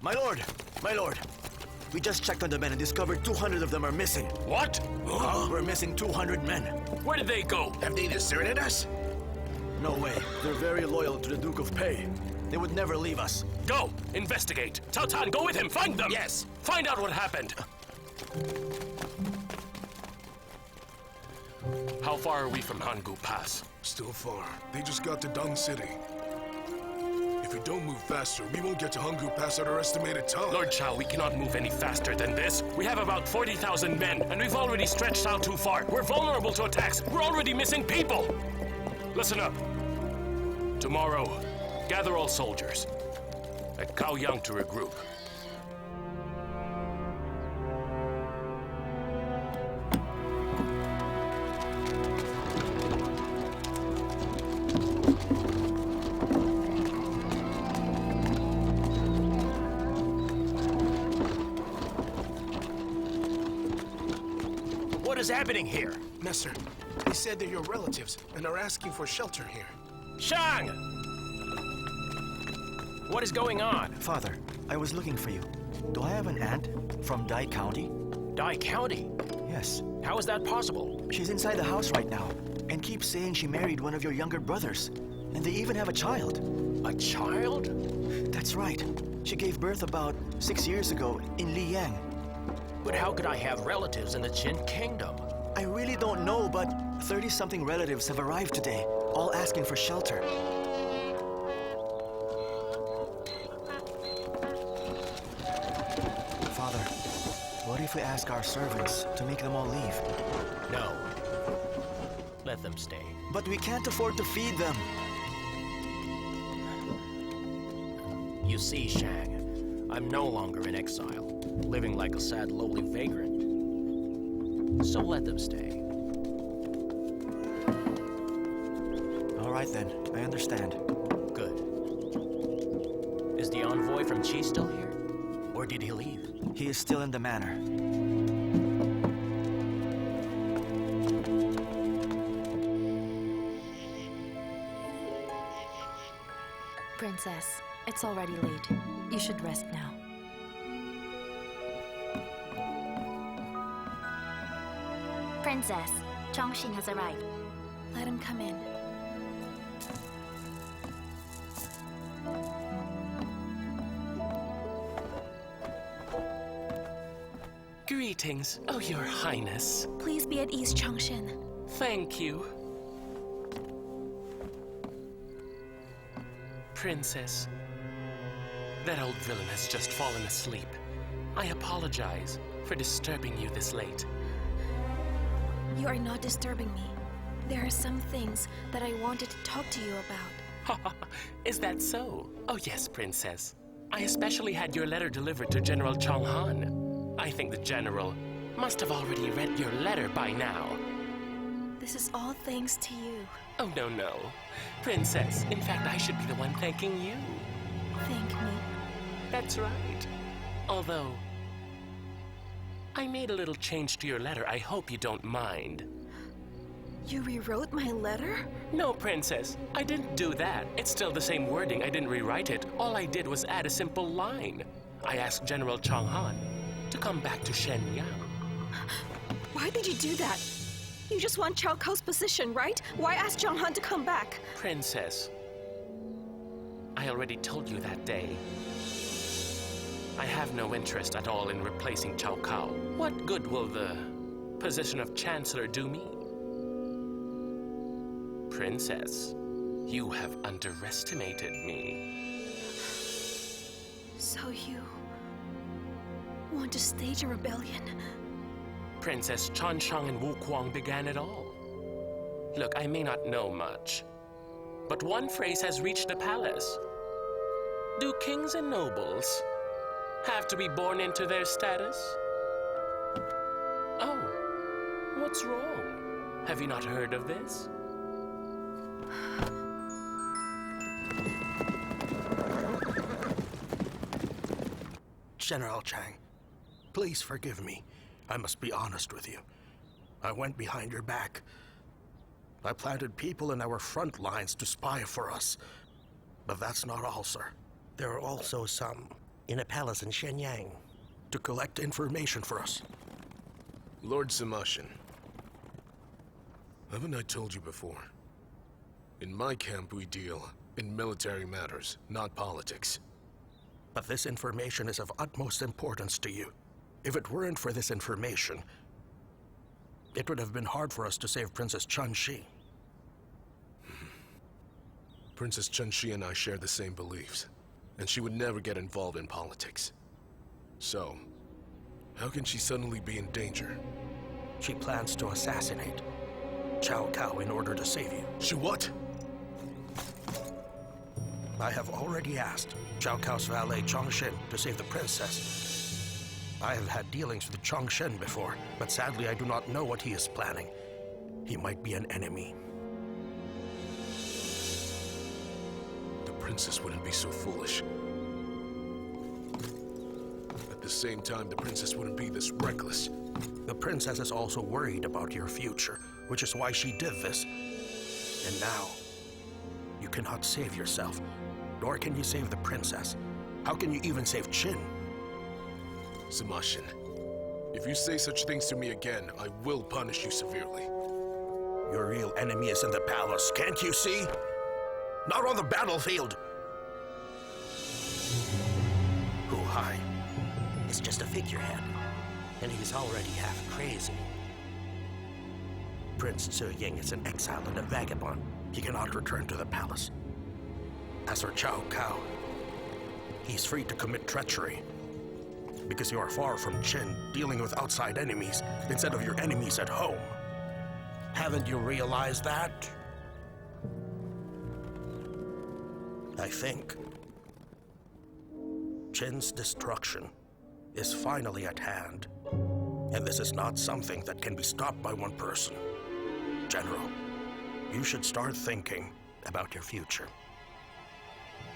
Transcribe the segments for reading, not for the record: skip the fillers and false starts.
My lord! My lord! We just checked on the men and discovered 200 of them are missing. What? We're missing 200 men. Where did they go? Have they deserted us? No way. They're very loyal to the Duke of Pei. They would never leave us. Go! Investigate! Cao Tan, go with him! Find them! Yes. Find out what happened! How far are we from Hangu Pass? Still far. They just got to Dong City. If we don't move faster, we won't get to Hangu Pass at our estimated time. Lord Chao, we cannot move any faster than this. We have about 40,000 men, and we've already stretched out too far. We're vulnerable to attacks. We're already missing people. Listen up. Tomorrow, gather all soldiers at Kaoyang to regroup. What is happening here? Messer, they said they're your relatives and are asking for shelter here. Xiang! What is going on? Father, I was looking for you. Do I have an aunt from Dai County? Dai County? Yes. How is that possible? She's inside the house right now and keeps saying she married one of your younger brothers. And they even have a child. A child? That's right. She gave birth about 6 years ago in Liang. But how could I have relatives in the Qin kingdom? I really don't know, but 30-something relatives have arrived today, all asking for shelter. Father, what if we ask our servants to make them all leave? No. Let them stay. But we can't afford to feed them. You see, Xiang, I'm no longer in exile, living like a sad, lowly vagrant. So let them stay. All right then, I understand. Good. Is the envoy from Qi still here? Or did he leave? He is still in the manor. Princess, it's already late. You should rest now. Princess, Zhang Xin has arrived. Let him come in. Greetings, oh your highness. Please be at ease, Changshin. Thank you. Princess, that old villain has just fallen asleep. I apologize for disturbing you this late. You are not disturbing me. There are some things that I wanted to talk to you about. Is that so? Oh yes, Princess. I especially had your letter delivered to General Chong Han. I think the General must have already read your letter by now. This is all thanks to you. Oh, no, no. Princess, in fact, I should be the one thanking you. Thank me. That's right. Although, I made a little change to your letter. I hope you don't mind. You rewrote my letter? No, Princess. I didn't do that. It's still the same wording. I didn't rewrite it. All I did was add a simple line. I asked General Chong Han to come back to Shenyang. Why did you do that? You just want Cao Cao's position, right? Why ask Zhang Han to come back? Princess, I already told you that day. I have no interest at all in replacing Cao Cao. What good will the position of Chancellor do me? Princess, you have underestimated me. So you want to stage a rebellion? Princess Chanshang and Wu Kuang began it all. Look, I may not know much, but one phrase has reached the palace. Do kings and nobles have to be born into their status? Oh, what's wrong? Have you not heard of this? General Chang, please forgive me. I must be honest with you. I went behind your back. I planted people in our front lines to spy for us. But that's not all, sir. There are also some in a palace in Shenyang to collect information for us. Lord Samashin, haven't I told you before? In my camp, we deal in military matters, not politics. But this information is of utmost importance to you. If it weren't for this information, it would have been hard for us to save Princess Chen Shi. Princess Chen Shi and I share the same beliefs, and she would never get involved in politics. So, how can she suddenly be in danger? She plans to assassinate Cao Cao in order to save you. She what? I have already asked Cao Cao's valet Chongshen to save the princess. I have had dealings with Chongshen before, but sadly I do not know what he is planning. He might be an enemy. The princess wouldn't be so foolish. At the same time, the princess wouldn't be this reckless. The princess is also worried about your future, which is why she did this. And now, you cannot save yourself, nor can you save the princess. How can you even save Qin? Samashin, if you say such things to me again, I will punish you severely. Your real enemy is in the palace, can't you see? Not on the battlefield! Huo Hai is just a figurehead, and he's already half crazy. Prince Ying is an exile and a vagabond. He cannot return to the palace. As for Cao Cao, he's free to commit treachery. Because you are far from Qin, dealing with outside enemies instead of your enemies at home. Haven't you realized that? I think Qin's destruction is finally at hand. And this is not something that can be stopped by one person. General, you should start thinking about your future.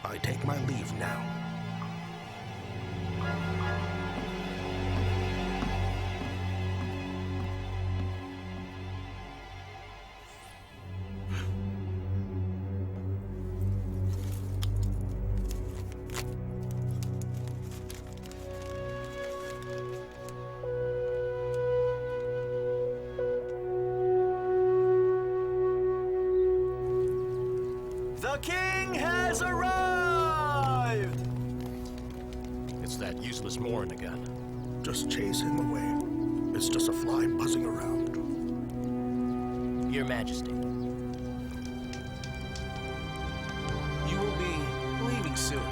I take my leave now. The king has arrived! It's that useless Morin again. Just chase him away. It's just a fly buzzing around. Your Majesty. You will be leaving soon.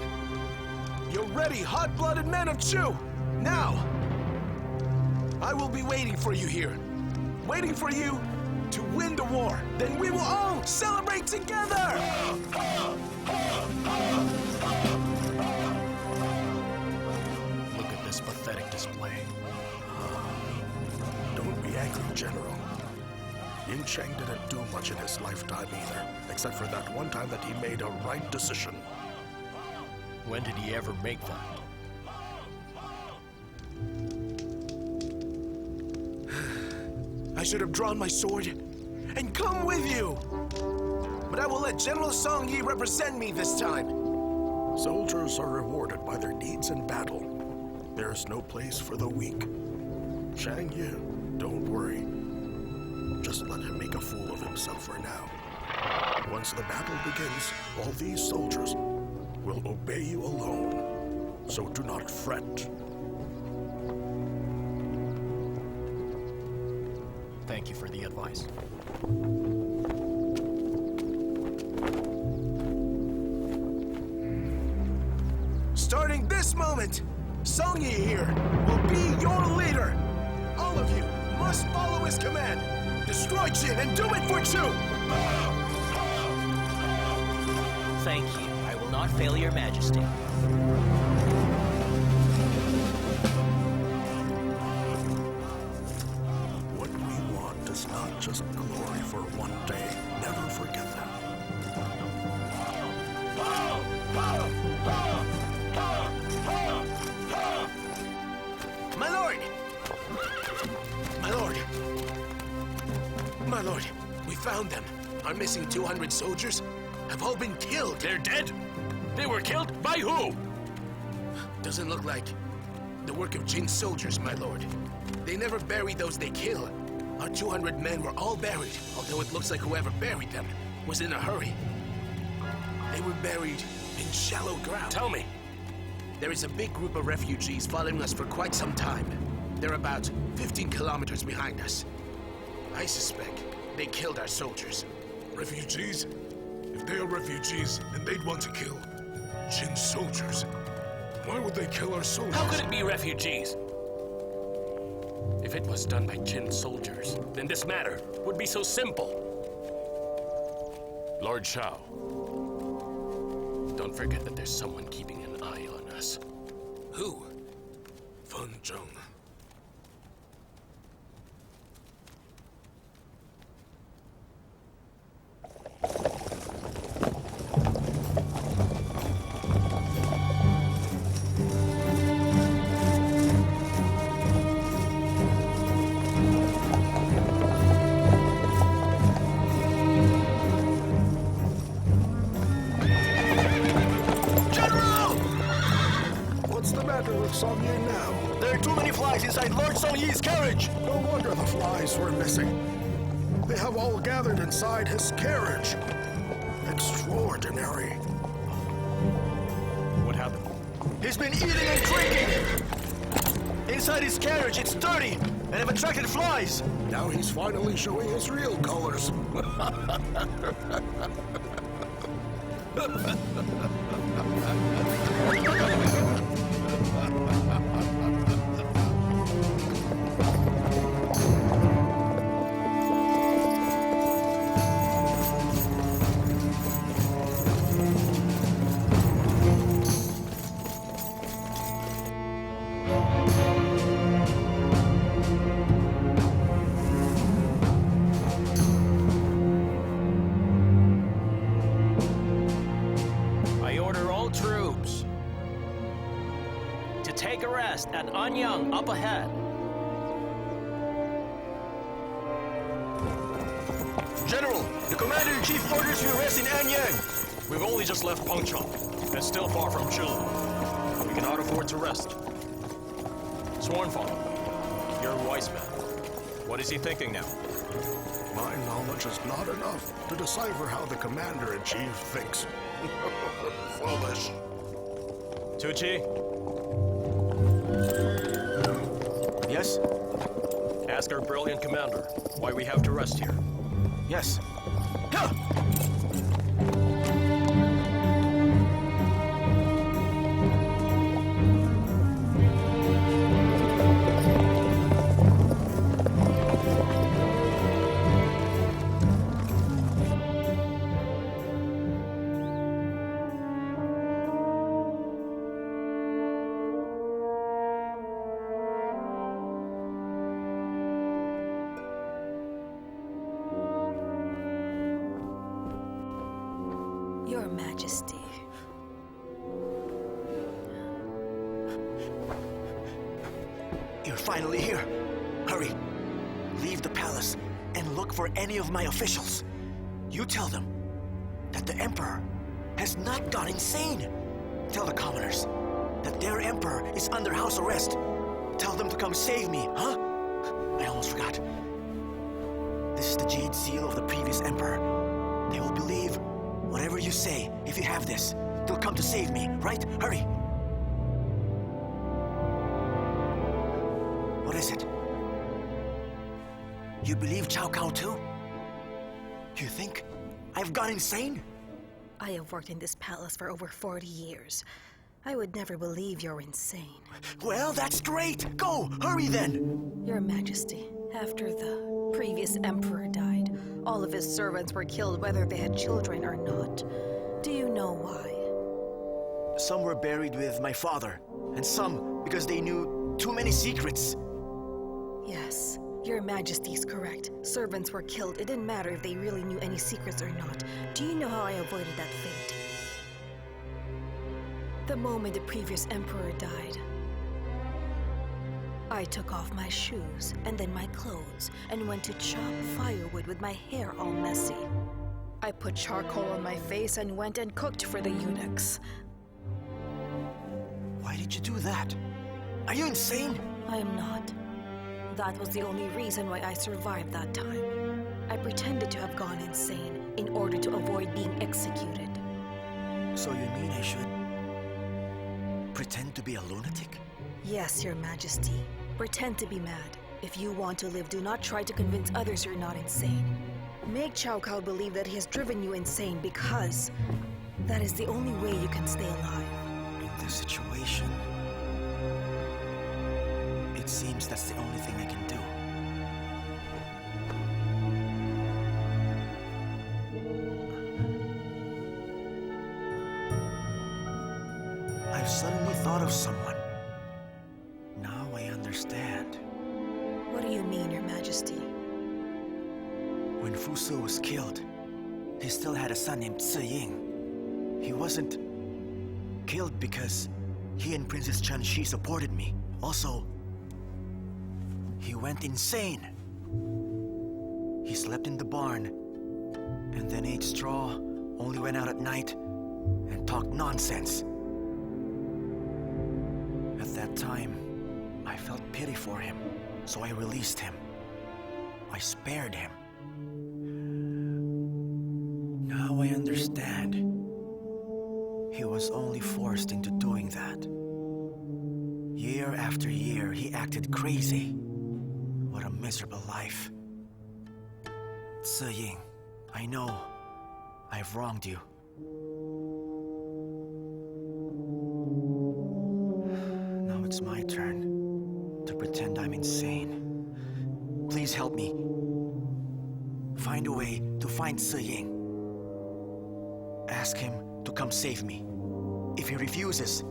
You're ready, hot-blooded men of Chu! Now! I will be waiting for you here. Waiting for you to win the war. Then we will all celebrate together! Look at this pathetic display. Don't be angry, General. Yin Cheng didn't do much in his lifetime either, except for that one time that he made a right decision. When did he ever make that? I should have drawn my sword and come with you! But I will let General Xiang Yu represent me this time. Soldiers are rewarded by their deeds in battle. There is no place for the weak. Xiang Yu, don't worry. Just let him make a fool of himself for now. Once the battle begins, all these soldiers will obey you alone. So do not fret. Thank you for the advice. Starting this moment, Xiang Yu here will be your leader. All of you must follow his command. Destroy Qin and do it for Chu! Thank you. I will not fail your Majesty. What we want is not just glory for one day. Never forget that. My lord! My lord! My lord, we found them. Our missing 200 soldiers have all been killed. They're dead? They were killed? By who? Doesn't look like the work of Qin soldiers, my lord. They never bury those they kill. Our 200 men were all buried, although it looks like whoever buried them was in a hurry. They were buried in shallow ground. Tell me. There is a big group of refugees following us for quite some time. They're about 15 kilometers behind us. I suspect they killed our soldiers. Refugees? If they are refugees, then they'd want to kill Qin soldiers. Why would they kill our soldiers? How could it be refugees? If it was done by Qin soldiers, then this matter would be so simple. Lord Xiao, don't forget that there's someone keeping an eye on us. Who? Fan Zheng. Xiang Yu now. There are too many flies inside Lord Song Yi's carriage. No wonder the flies were missing. They have all gathered inside his carriage. Extraordinary. What happened? He's been eating and drinking. Inside his carriage, it's dirty, and have attracted flies. Now he's finally showing his real colors. And Anyang up ahead. General, the Commander-in-Chief orders you arrest in Anyang. We've only just left Pengcheng, and still far from Chu. We cannot afford to rest. Sworn father, you're a wise man. What is he thinking now? My knowledge is not enough to decipher how the Commander-in-Chief thinks. Foolish. Tucci? Yes? Ask our brilliant commander why we have to rest here. Yes. Ha! Your Majesty. You're finally here. Hurry. Leave the palace and look for any of my officials. You tell them that the Emperor has not gone insane. Tell the commoners that their Emperor is under house arrest. Tell them to come save me, huh? I almost forgot. This is the jade seal of the previous Emperor. They will believe whatever you say. If you have this, they'll come to save me, right? Hurry! What is it? You believe Cao Cao too? You think I've gone insane? I have worked in this palace for over 40 years. I would never believe you're insane. Well, that's great! Go! Hurry then! Your Majesty, after the previous emperor died, all of his servants were killed whether they had children or not. Do you know why? Some were buried with my father, and some because they knew too many secrets. Yes, Your Majesty is correct. Servants were killed. It didn't matter if they really knew any secrets or not. Do you know how I avoided that fate? The moment the previous emperor died, I took off my shoes and then my clothes and went to chop firewood with my hair all messy. I put charcoal on my face and went and cooked for the eunuchs. Why did did you do that? Are you insane? I am not. That was the only reason why I survived that time. I pretended to have gone insane in order to avoid being executed. So you mean I should pretend to be a lunatic? Yes, Your Majesty. Pretend to be mad. If you want to live, do not try to convince others you're not insane. Make Cao Cao believe that he has driven you insane because that is the only way you can stay alive. In this situation, it seems that's the only thing I can do. I've suddenly thought of someone. Now I understand. What do you mean, Your Majesty? When Fu Su was killed, he still had a son named Ying. He wasn't killed because he and Princess Chen Shi supported me. Also, he went insane. He slept in the barn, and then ate straw, only went out at night, and talked nonsense. At that time, I felt pity for him, so I released him. I spared him. Now I understand. He was only forced into doing that. Year after year, he acted crazy. What a miserable life. Ying, I know I've wronged you. Now it's my turn to pretend I'm insane. Please help me. Find a way to find Ying. Ask him to come save me. If he refuses,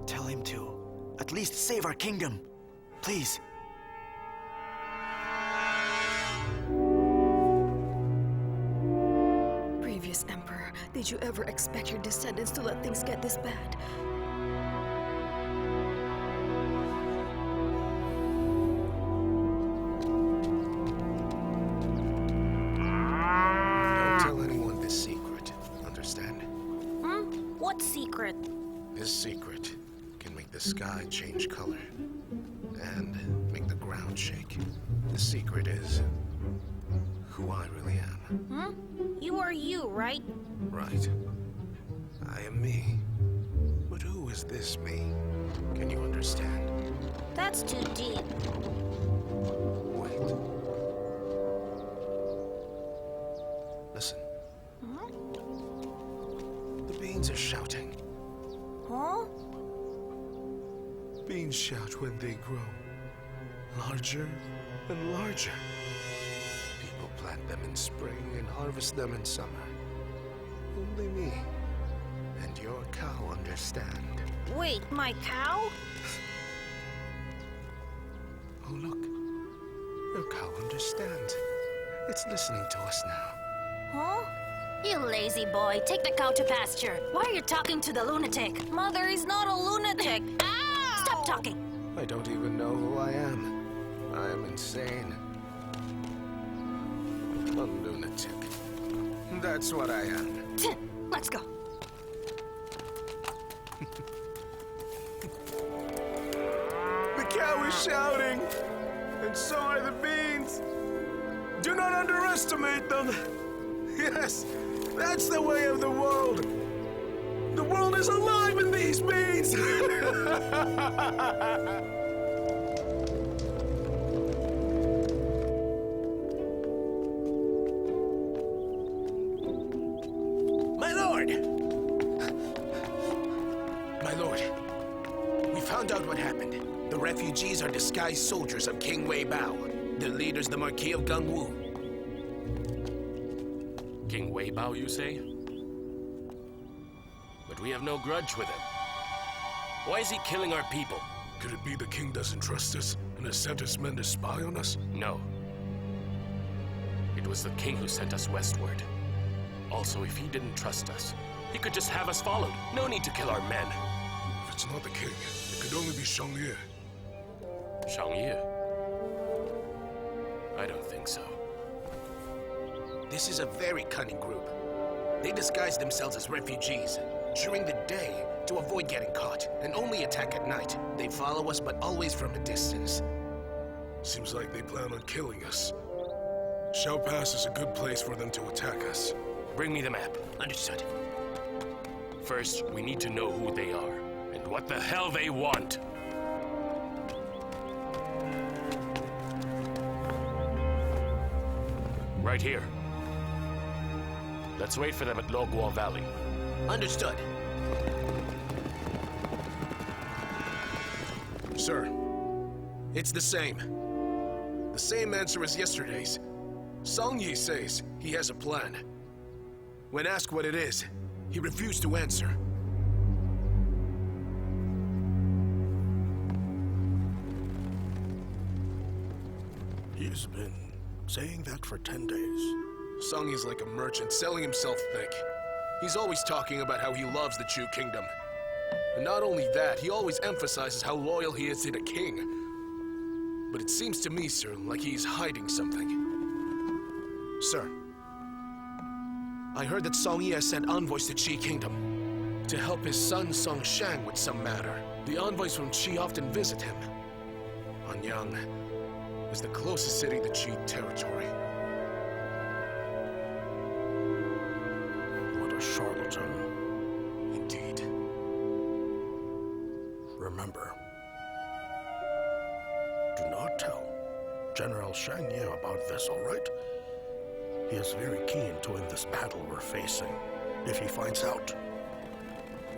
tell him to at least save our kingdom. Please. Previous Emperor, did you ever expect your descendants to let things get this bad? What secret? This secret can make the sky change color and make the ground shake. The secret is who I really am. You are you, right? Right. I am me. But who is this me? Can you understand? That's too deep. Wait. Listen. The beans are shouting. Huh? Beans shout when they grow larger and larger. People plant them in spring and harvest them in summer. Only me and your cow understand. Wait, my cow? Oh, look. Your cow understands. It's listening to us now. Huh? You lazy boy, take the cow to pasture. Why are you talking to the lunatic? Mother is not a lunatic. Ow! Stop talking. I don't even know who I am. I am insane. A lunatic. That's what I am. Let's go. The cow is shouting, and so are the beans. Do not underestimate them. Yes, that's the way of the world. The world is alive in these beans. My lord! My lord, we found out what happened. The refugees are disguised soldiers of King Wei Bao. Their leader's the Marquis of Gangwu. King Wei Bao, you say? But we have no grudge with him. Why is he killing our people? Could it be the king doesn't trust us and has sent his men to spy on us? No. It was the king who sent us westward. Also, if he didn't trust us, he could just have us followed. No need to kill our men. If it's not the king, it could only be Xiang Yu. Xiang Yu? I don't think so. This is a very cunning group. They disguise themselves as refugees. During the day, to avoid getting caught, and only attack at night. They follow us, but always from a distance. Seems like they plan on killing us. Shao Pass is a good place for them to attack us. Bring me the map. Understood. First, we need to know who they are and what the hell they want. Right here. Let's wait for them at Logua Valley. Understood. Sir, it's the same. The same answer as yesterday's. Xiang Yu says he has a plan. When asked what it is, he refused to answer. He's been saying that for 10 days. Xiang Yu's like a merchant selling himself thick. He's always talking about how he loves the Chu kingdom. And not only that, he always emphasizes how loyal he is to the king. But it seems to me, sir, like he's hiding something. Sir, I heard that Xiang Yi has sent envoys to Qi Kingdom to help his son Song Shang with some matter. The envoys from Qi often visit him. Anyang is the closest city to Qi territory. What a charlatan. Indeed. Remember, do not tell General Xiang Yu about this, all right? He is very keen to win this battle we're facing. If he finds out,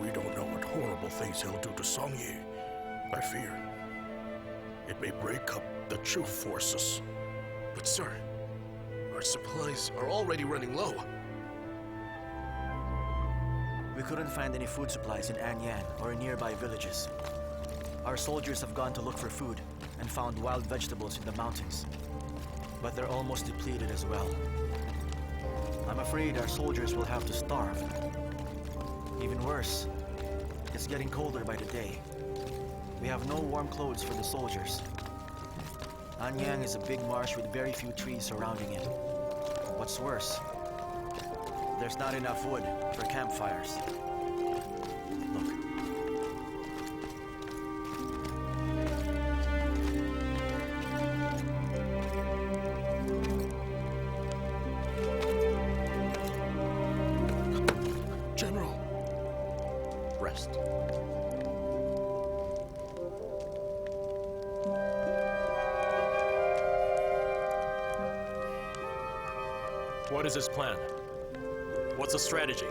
we don't know what horrible things he'll do to Xiang Yu. I fear it may break up the Chu forces. But sir, our supplies are already running low. We couldn't find any food supplies in Anyang or nearby villages. Our soldiers have gone to look for food and found wild vegetables in the mountains. But they're almost depleted as well. I'm afraid our soldiers will have to starve. Even worse, it's getting colder by the day. We have no warm clothes for the soldiers. Anyang is a big marsh with very few trees surrounding it. What's worse, there's not enough wood for campfires. Look. General. Rest. What is his plan? What's the strategy?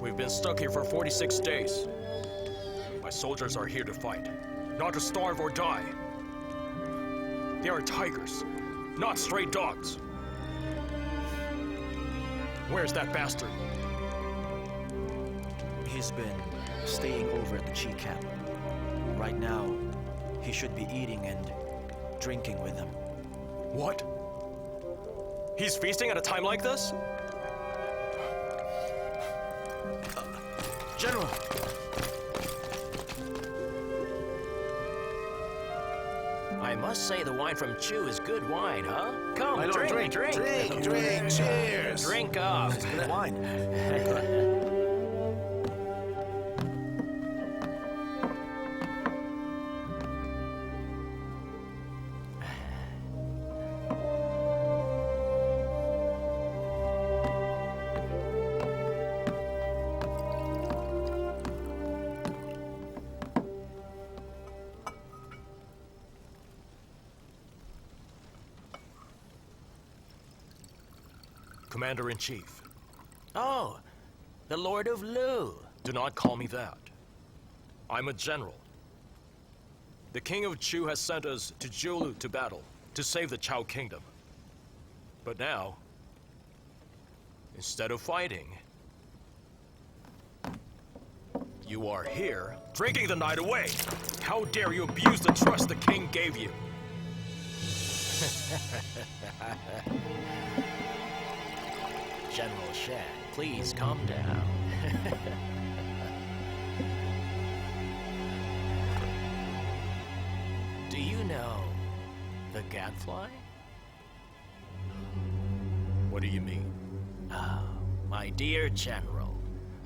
We've been stuck here for 46 days. My soldiers are here to fight, not to starve or die. They are tigers, not stray dogs. Where's that bastard? He's been staying over at the Qi camp. Right now, he should be eating and drinking with them. What? He's feasting at a time like this? General! I must say the wine from Chu is good wine, huh? Come, My lord, drink. Drink, cheers! Drink up. Good wine. Commander-in-Chief. Oh, the Lord of Lu. Do not call me that. I'm a general. The King of Chu has sent us to Jiulu to battle, to save the Chao Kingdom. But now, instead of fighting, you are here, drinking the night away. How dare you abuse the trust the king gave you? General Shang, please calm down. Do you know the gadfly? What do you mean? Oh, my dear General,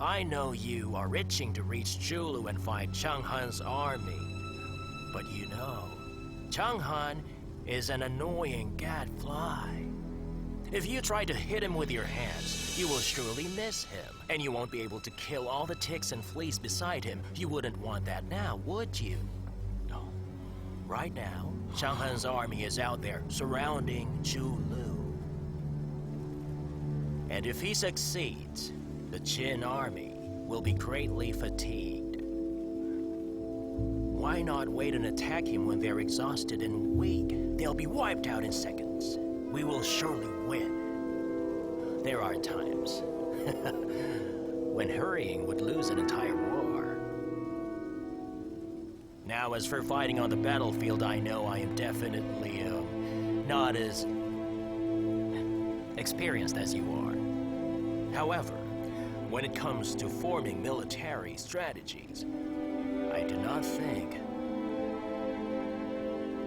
I know you are itching to reach Chulu and fight Cheng Han's army. But you know, Cheng Han is an annoying gadfly. If you try to hit him with your hands, you will surely miss him, and you won't be able to kill all the ticks and fleas beside him. You wouldn't want that now, would you? No. Right now, Cheng Han's army is out there surrounding Chulu. And if he succeeds, the Qin army will be greatly fatigued. Why not wait and attack him when they're exhausted and weak? They'll be wiped out in seconds. We will surely win. There are times when hurrying would lose an entire war. Now, as for fighting on the battlefield, I know I am definitely not as experienced as you are. However, when it comes to forming military strategies, I do not think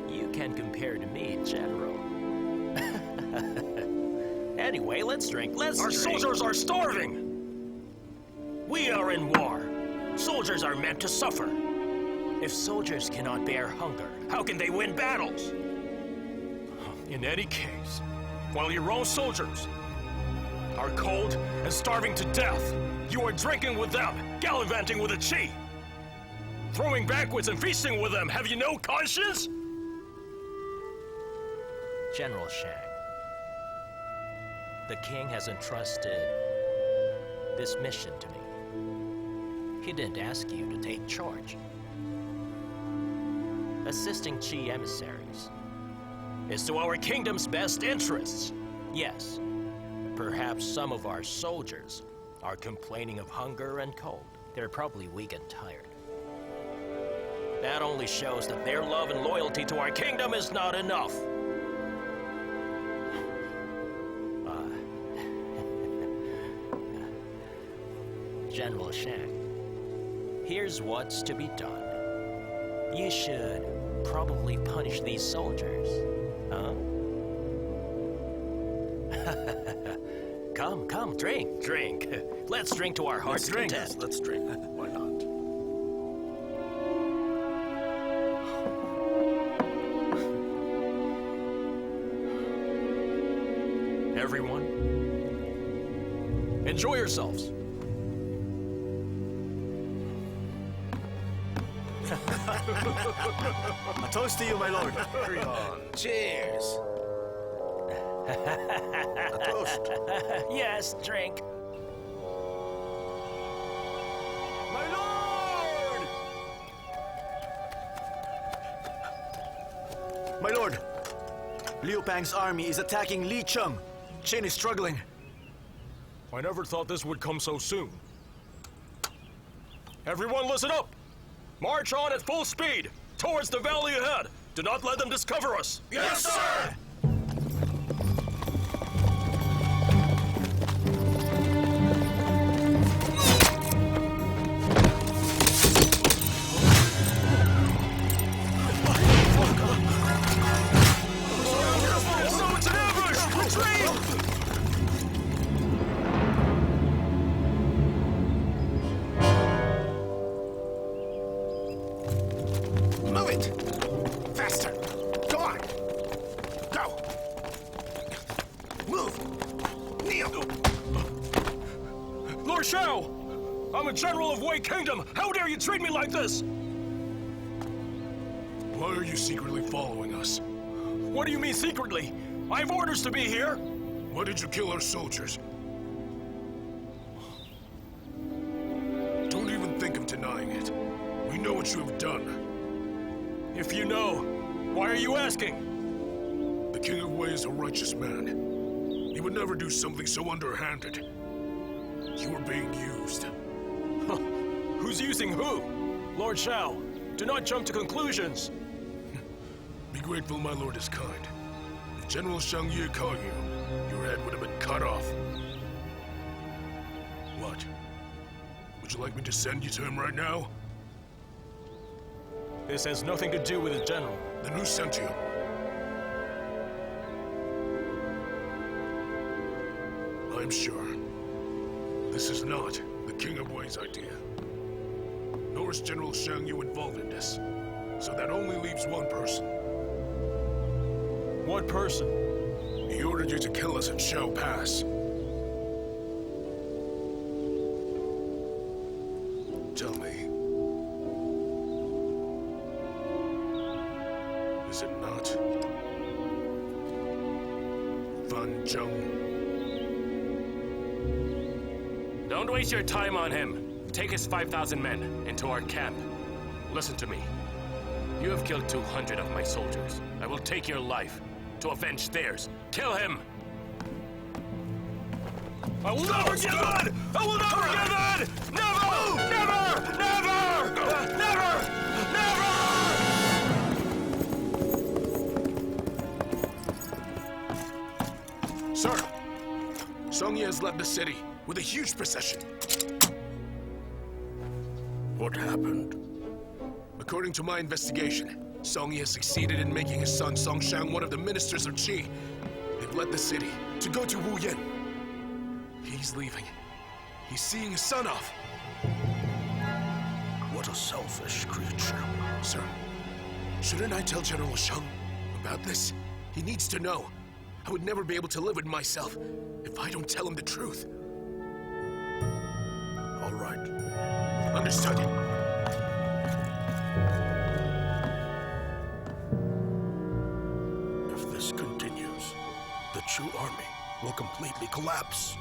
you can compare to me, General. Anyway, let's drink, Our soldiers are starving! We are in war. Soldiers are meant to suffer. If soldiers cannot bear hunger, how can they win battles? In any case, while your own soldiers are cold and starving to death, you are drinking with them, gallivanting with a Qi, throwing banquets and feasting with them. Have you no conscience? General Shang, the king has entrusted this mission to me. He didn't ask you to take charge. Assisting Qi emissaries is to our kingdom's best interests. Yes, perhaps some of our soldiers are complaining of hunger and cold. They're probably weak and tired. That only shows that their love and loyalty to our kingdom is not enough. General Shang, here's what's to be done. You should probably punish these soldiers, huh? Come, drink. Let's drink to our heart's content. Let's drink. Why not? Everyone, enjoy yourselves. A toast to you, my lord. Carry on. Cheers. A toast. Yes, drink. My lord! My lord, Liu Pang's army is attacking Li Cheng. Qin is struggling. I never thought this would come so soon. Everyone listen up! March on at full speed, towards the valley ahead. Do not let them discover us. Yes, sir! I'm a general of Wei Kingdom! How dare you treat me like this? Why are you secretly following us? What do you mean secretly? I have orders to be here! Why did you kill our soldiers? Don't even think of denying it. We know what you have done. If you know, why are you asking? The King of Wei is a righteous man. He would never do something so underhanded. You were being used. Who's using who? Lord Xiao, do not jump to conclusions. Be grateful my lord is kind. If General Xiang Yu caught you, your head would have been cut off. What? Would you like me to send you to him right now? This has nothing to do with the general. Then who sent you? I'm sure. This is not the King of Wei's idea. Nor is General Xiang Yu involved in this. So that only leaves one person. What person? He ordered you to kill us at Shao Pass. Tell me. Is it not Fan Zheng? Don't waste your time on him. Take his 5,000 men into our camp. Listen to me. You have killed 200 of my soldiers. I will take your life to avenge theirs. Kill him! I will never give in! I will never give in! Never! Never! Never! Never! Sir, Song Ye has left the city with a huge procession. What happened? According to my investigation, Song Ye has succeeded in making his son Song Shang one of the ministers of Qi. They've left the city to go to Wu Yin. He's leaving. He's seeing his son off. What a selfish creature. Sir, shouldn't I tell General Shang about this? He needs to know. I would never be able to live with myself if I don't tell him the truth. All right. Understood. If this continues, the Chu army will completely collapse.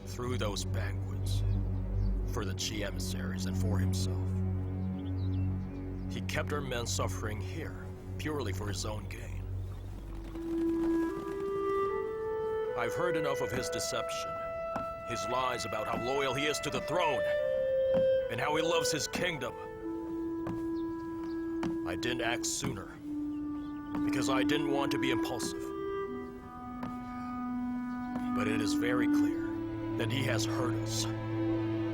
Through those banquets, for the Qi emissaries and for himself. He kept our men suffering here, purely for his own gain. I've heard enough of his deception, his lies about how loyal he is to the throne, and how he loves his kingdom. I didn't act sooner, because I didn't want to be impulsive. But it is very clear that he has hurt us,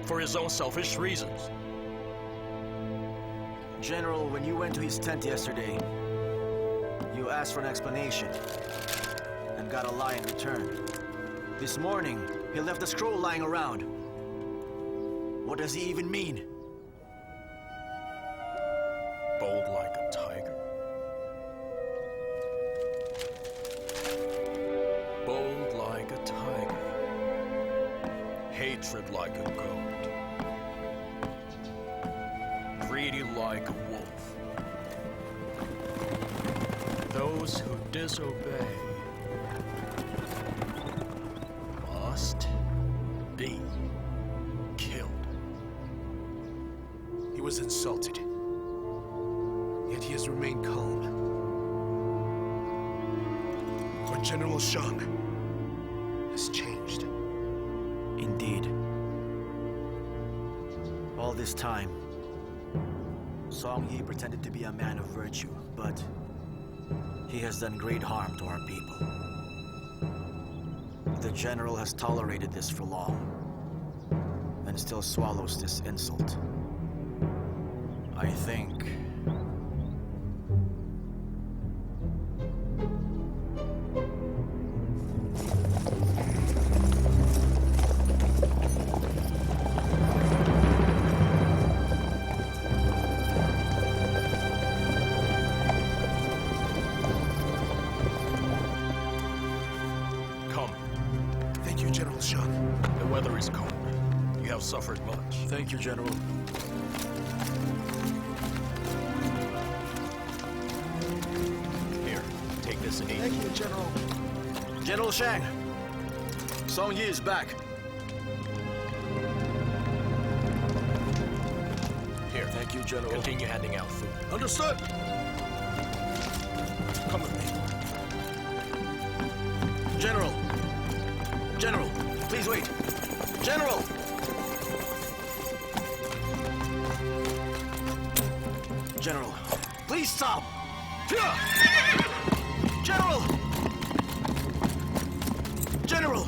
for his own selfish reasons. General, when you went to his tent yesterday, you asked for an explanation, and got a lie in return. This morning, he left a scroll lying around. What does he even mean? Bold like a tiger. Bold like a tiger. Hatred like a goat. Greedy like a wolf. Those who disobey must be killed. He was insulted, yet he has remained calm. But General Shang Has changed. Indeed. All this time, Song He pretended to be a man of virtue, but he has done great harm to our people. The general has tolerated this for long, and still swallows this insult. I think... Suffered much. Thank you, General. Here, take this and eat. Thank you, General. General Shang, Song Yi is back. Here. Thank you, General. Continue handing out food. Understood. Come with me. General! General, please wait. General! General, please stop! General! General!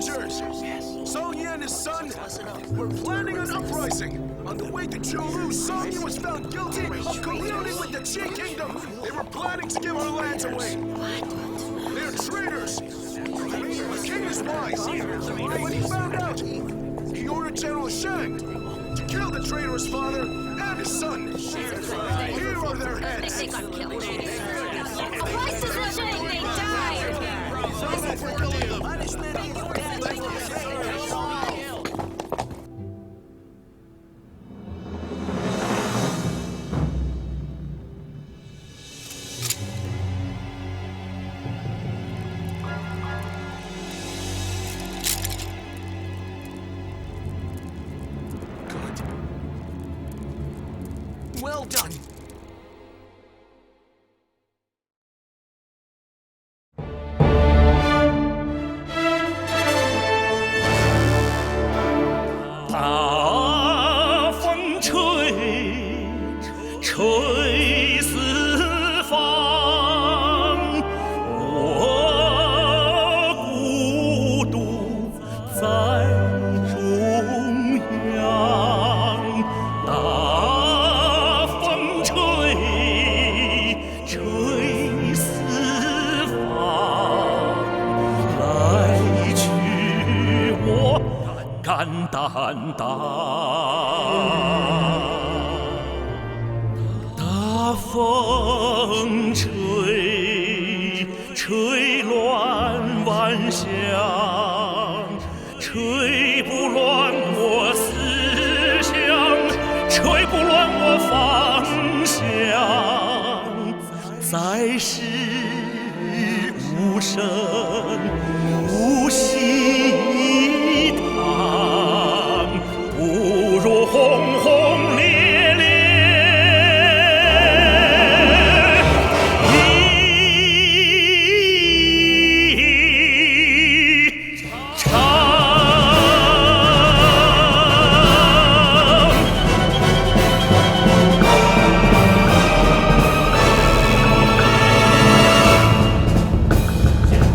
soldiers! Xiao He and his son were planning an uprising. On the way to Chulu, Xiao Yu was found guilty of colluding with the Qi kingdom. They were planning to give our lands away. They're traitors. The king is wise. When he found out, he ordered General Shang to kill the traitorous father and his son. Here are their heads. They got killed. Twice as much as they died! Well done.胆大，大风吹，吹乱万象，吹不乱我思想，吹不乱我方向。在世无声无息堂，不如轰轰烈烈一场。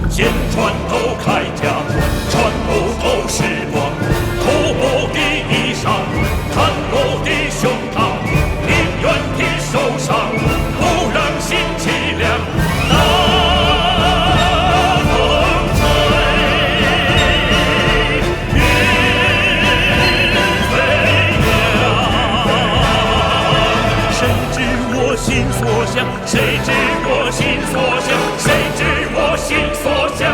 剑穿透铠甲，穿透透时光，突破敌衣裳，砍落敌胸膛，宁愿替受伤，不让心凄凉。大风吹，云飞扬。谁知我心所向？谁知我心所向？谁知我心所向？